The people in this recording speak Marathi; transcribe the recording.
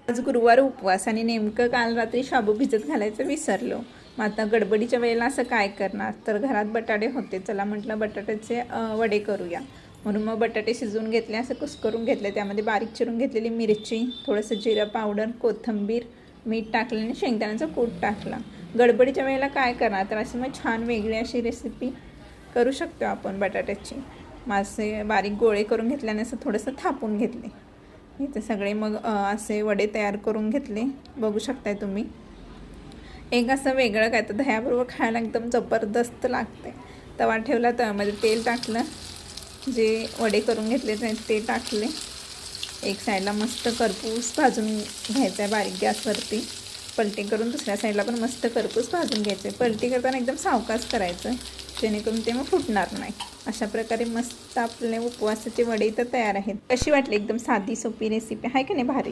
आज गुरुवार उपवास आणि नेमकं काल रात्री शाबू भिजत घालायचं विसरलो. मग आता गडबडीच्या वेळेला असं काय करणार, तर घरात बटाटे होते. चला म्हटलं बटाट्याचे वडे करूया. म्हणून मग बटाटे शिजवून घेतले, असं कुस्करून घेतले. त्यामध्ये बारीक चिरून घेतलेली मिरची, थोडंसं जिरं पावडर, कोथिंबीर, मीठ टाकलं आणि शेंगदाण्याचा कूट टाकला. गडबडीच्या वेळेला काय करणार, तर अशी मग छान वेगळी अशी रेसिपी करू शकतो आपण बटाट्याची. मासे बारीक गोळे करून घेतल्याने असं थोडंसं थापून घेतले. इथे सगळे मग असे वडे तयार करून घेतले. बघू शकताय तुम्ही. एक असं वेगळं काय तर दह्याबरोबर खायला एकदम जबरदस्त लागते. तवा ठेवला, तव्यामध्ये तेल टाकलं, जे वडे करून घेतले ते टाकले. एक साईडला मस्त करपूस भाजून घ्यायचं आहे बारीक गॅसवरती. पलटी करून दुसऱ्या साईडला पण मस्त करपूस भाजून घ्यायचं आहे. पलटी करताना एकदम सावकाश करायचं, जेणेकरून ते मग फुटणार नाही. अशा प्रकारे मस्त आपले उपवासाचे वडे तर तयार आहेत. कशी वाटली एकदम साधी सोपी रेसिपी आहे का नाही भारी.